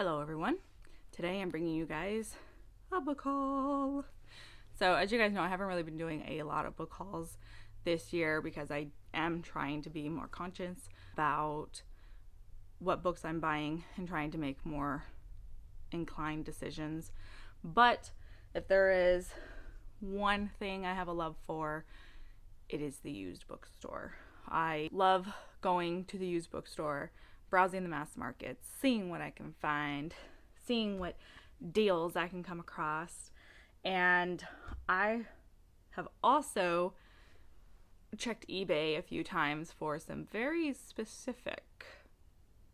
Hello everyone. Today I'm bringing you guys a book haul. So as you guys know, I haven't really been doing a lot of book hauls this year because I am trying to be more conscious about what books I'm buying and trying to make more inclined decisions. But if there is one thing I have a love for, it is the used bookstore. I love going to the used bookstore, browsing the mass markets, seeing what I can find, seeing what deals I can come across. And I have also checked eBay a few times for some very specific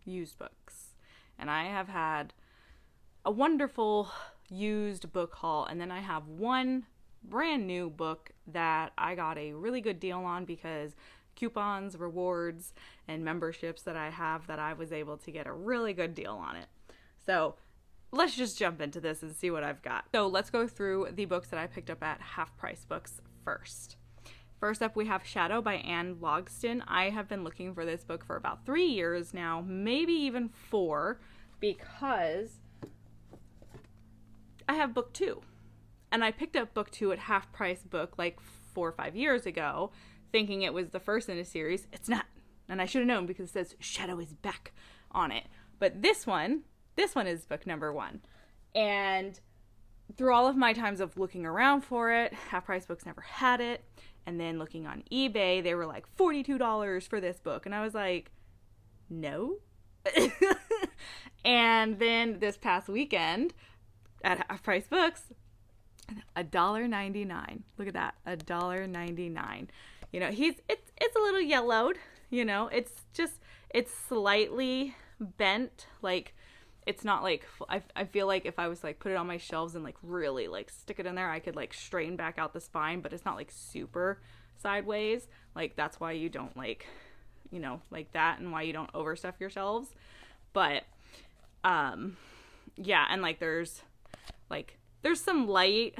used books. And I have had a wonderful used book haul. And then I have one brand new book that I got a really good deal on because coupons, rewards, and memberships that I have, that I was able to get a really good deal on it. So let's just jump into this and see what I've got. So let's go through the books that I picked up at Half Price Books first. First up, we have Shadow by Anne Logston. I have been looking for this book for about 3 years now, maybe even 4, because I have book 2. And I picked up book 2 at Half Price Book like 4 or 5 years ago, thinking it was the first in a series. It's not. And I should have known because it says Shadow is back on it. But this one is book number 1. And through all of my times of looking around for it, Half Price Books never had it. And then looking on eBay, they were like $42 for this book. And I was like, no. And then this past weekend at Half Price Books, $1.99. Look at that, $1.99. You know, it's a little yellowed, you know, it's slightly bent. Like, it's not like, I feel like if I was like put it on my shelves and like really like stick it in there, I could like straighten back out the spine, but it's not like super sideways. Like, that's why you don't like, you know, like that, and why you don't overstuff your shelves. But yeah, and like there's some light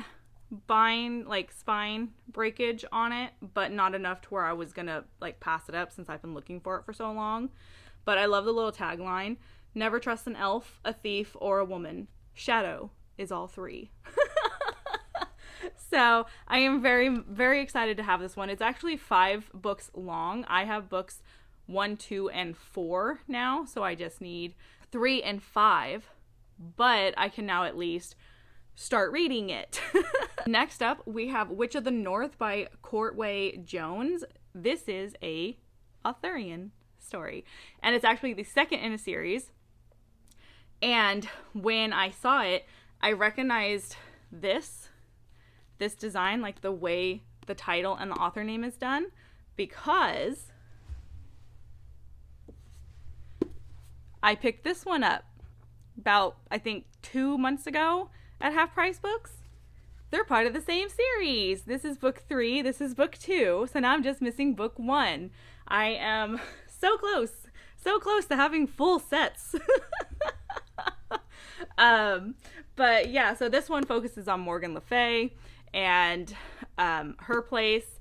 spine breakage on it, but not enough to where I was gonna like pass it up since I've been looking for it for so long. But I love the little tagline: never trust an elf, a thief, or a woman. Shadow is all 3. So I am very, very excited to have this one. It's actually 5 books long. I have books 1, 2, and 4 now, so I just need 3 and 5, but I can now at least start reading it. Next up, we have Witch of the North by Courtway Jones. This is a Arthurian story, and it's actually the second in a series. And when I saw it, I recognized this design, like the way the title and the author name is done, because I picked this one up about, I think, 2 months ago at Half Price Books. They're part of the same series. This is book 3, this is book 2, so now I'm just missing book 1. I am so close to having full sets. But yeah, so this one focuses on Morgan Le Fay and her place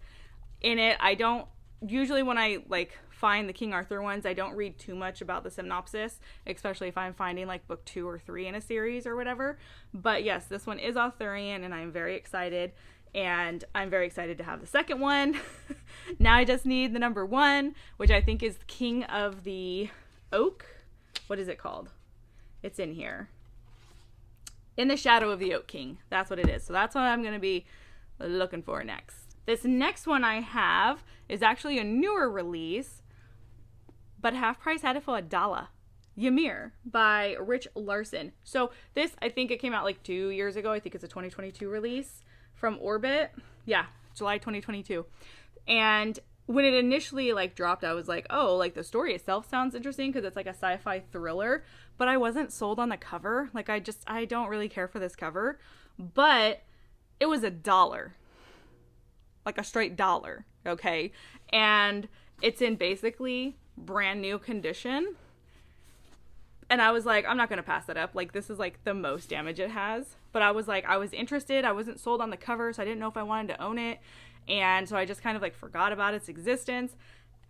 in it. I don't usually, when I like find the King Arthur ones, I don't read too much about the synopsis, especially if I'm finding like book 2 or 3 in a series or whatever. But yes, this one is Arthurian, and I'm very excited, and I'm very excited to have the second one. Now I just need the number 1, which I think is King of the Oak. What is it called? It's in here. In the Shadow of the Oak King. That's what it is. So that's what I'm going to be looking for next. This next one I have is actually a newer release, but Half Price had it for $1. Ymir by Rich Larson. So this, I think it came out like 2 years ago. I think it's a 2022 release from Orbit. Yeah, July 2022. And when it initially like dropped, I was like, oh, like the story itself sounds interesting because it's like a sci-fi thriller, but I wasn't sold on the cover. Like, I don't really care for this cover, but it was $1. Like a straight dollar, okay? And it's in basically brand new condition. And I was like, I'm not going to pass that up. Like, this is like the most damage it has. But I was like, I was interested. I wasn't sold on the cover, so I didn't know if I wanted to own it. And so I just kind of like forgot about its existence.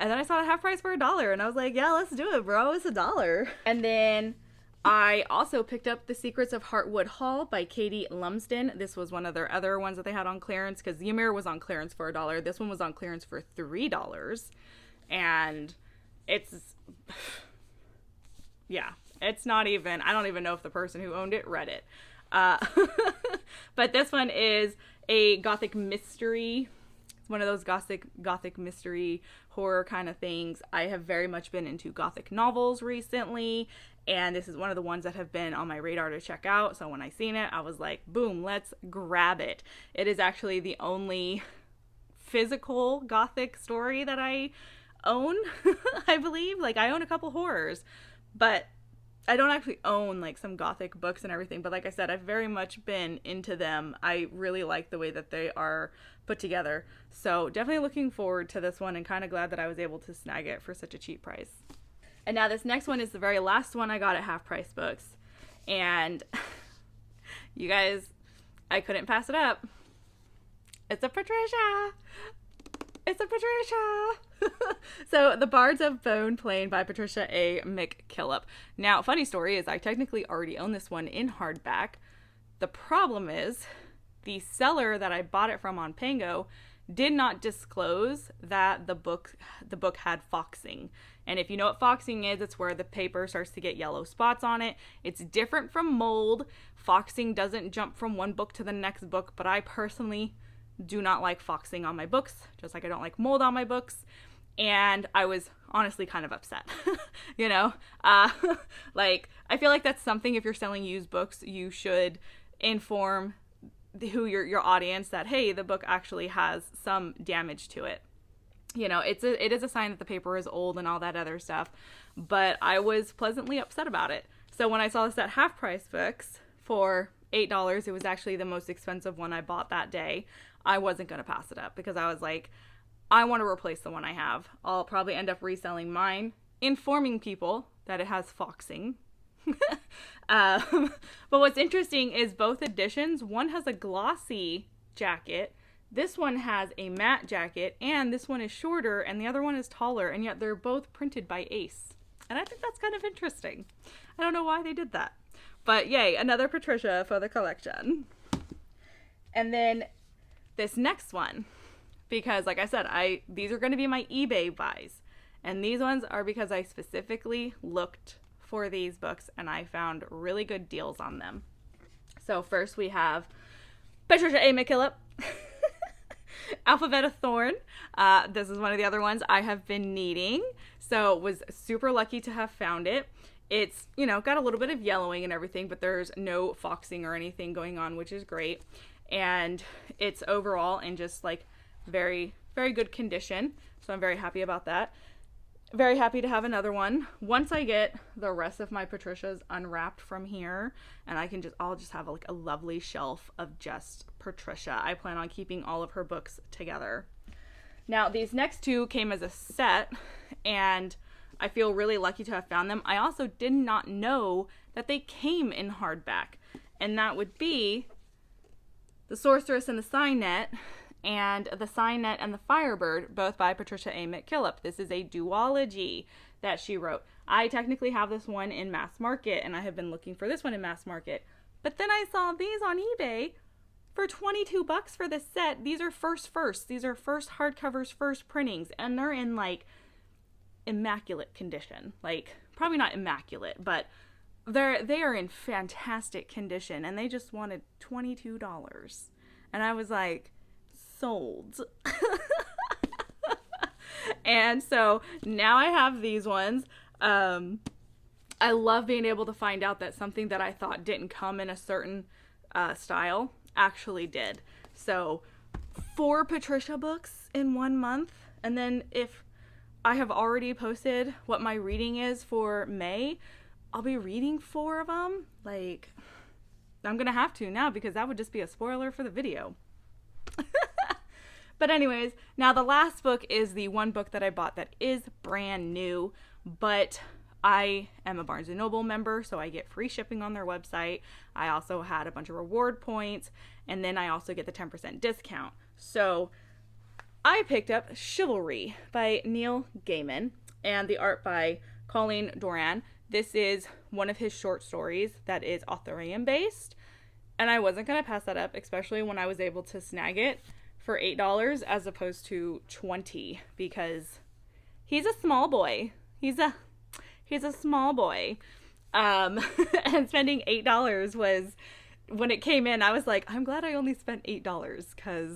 And then I saw it half price for $1. And I was like, yeah, let's do it, bro. It's $1. And then I also picked up The Secrets of Heartwood Hall by Katie Lumsden. This was one of their other ones that they had on clearance, because Ymir was on clearance for $1. This one was on clearance for $3. And it's... yeah, it's not even... I don't even know if the person who owned it read it. But this one is a gothic mystery. It's one of those gothic mystery horror kind of things. I have very much been into gothic novels recently, and this is one of the ones that have been on my radar to check out. So when I seen it, I was like, boom, let's grab it. It is actually the only physical gothic story that I own, I believe. Like, I own a couple horrors, but I don't actually own like some gothic books and everything, but like I said, I've very much been into them. I really like the way that they are put together. So definitely looking forward to this one, and kind of glad that I was able to snag it for such a cheap price. And now this next one is the very last one I got at Half Price Books. And you guys, I couldn't pass it up. It's a Patricia! It's a Patricia! So, The Bards of Bone Plain by Patricia A. McKillop. Now, funny story is I technically already own this one in hardback. The problem is, the seller that I bought it from on PANGO did not disclose that the book had foxing. And if you know what foxing is, it's where the paper starts to get yellow spots on it. It's different from mold. Foxing doesn't jump from one book to the next book, but I personally do not like foxing on my books, just like I don't like mold on my books. And I was honestly kind of upset, you know? Like, I feel like that's something, if you're selling used books, you should inform your audience that, hey, the book actually has some damage to it. You know, it is a sign that the paper is old and all that other stuff. But I was pleasantly upset about it. So when I saw this at Half Price Books for $8, it was actually the most expensive one I bought that day. I wasn't going to pass it up, because I was like, I want to replace the one I have. I'll probably end up reselling mine, informing people that it has foxing. But what's interesting is both editions, one has a glossy jacket, this one has a matte jacket, and this one is shorter and the other one is taller, and yet they're both printed by Ace. And I think that's kind of interesting. I don't know why they did that. But yay, another Patricia for the collection. And then this next one, because like I said, these are going to be my eBay buys. And these ones are because I specifically looked for these books and I found really good deals on them. So first we have Patricia A. McKillop, Alphabet of Thorn. This is one of the other ones I have been needing. So was super lucky to have found it. It's, you know, got a little bit of yellowing and everything, but there's no foxing or anything going on, which is great. And it's overall in just like very, very good condition. So I'm very happy about that. Very happy to have another one. Once I get the rest of my Patricias unwrapped from here, and I'll just have like a lovely shelf of just Patricia. I plan on keeping all of her books together. Now, these next two came as a set, and I feel really lucky to have found them. I also did not know that they came in hardback, and that would be The Sorceress and the Signet, and The Signet and the Firebird, both by Patricia A. McKillop. This is a duology that she wrote. I technically have this one in mass market, and I have been looking for this one in mass market. But then I saw these on eBay for $22 for this set. These are first. These are first hardcovers, first printings, and they're in like immaculate condition. Like, probably not immaculate, but they are in fantastic condition, and they just wanted $22. And I was like, sold. And so now I have these ones. I love being able to find out that something that I thought didn't come in a certain style actually did. So 4 Patricia books in 1 month. And then if I have already posted what my reading is for May, I'll be reading 4 of them. Like, I'm gonna have to now, because that would just be a spoiler for the video. But anyways, now the last book is the one book that I bought that is brand new, but I am a Barnes & Noble member, so I get free shipping on their website. I also had a bunch of reward points, and then I also get the 10% discount. So I picked up Chivalry by Neil Gaiman, and the art by Colleen Doran. This is one of his short stories that is Arthurian based. And I wasn't going to pass that up, especially when I was able to snag it for $8 as opposed to $20, because he's a small boy. He's a small boy. And spending $8 was, when it came in, I was like, I'm glad I only spent $8,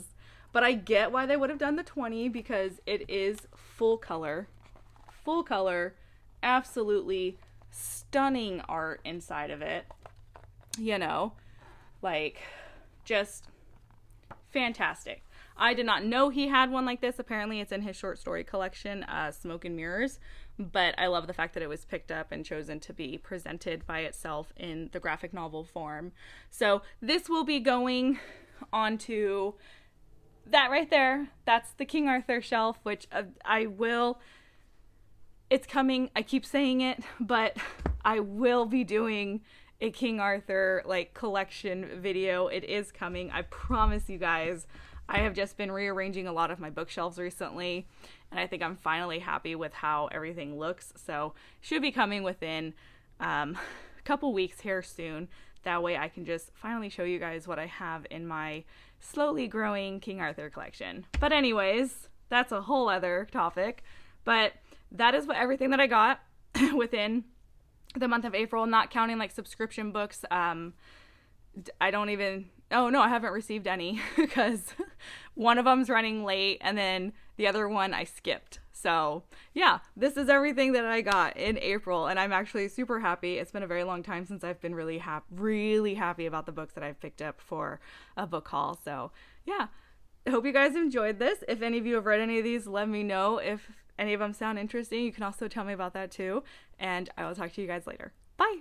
but I get why they would have done the $20, because it is full color, absolutely stunning art inside of it, like just fantastic. I did not know he had one like this. Apparently it's in his short story collection, Smoke and Mirrors, but I love the fact that it was picked up and chosen to be presented by itself in the graphic novel form. So this will be going onto that right there. That's the King Arthur shelf, which it's coming. I keep saying it, but I will be doing a King Arthur collection video. It is coming. I promise you guys. I have just been rearranging a lot of my bookshelves recently, and I think I'm finally happy with how everything looks. So should be coming within a couple weeks here soon. That way I can just finally show you guys what I have in my slowly growing King Arthur collection. But anyways, that's a whole other topic. But that is everything that I got within the month of April, not counting subscription books. I haven't received any because one of them's running late and then the other one I skipped. So yeah, this is everything that I got in April, and I'm actually super happy. It's been a very long time since I've been really happy about the books that I've picked up for a book haul. So yeah, I hope you guys enjoyed this. If any of you have read any of these, let me know. If any of them sound interesting, you can also tell me about that too. And I will talk to you guys later. Bye.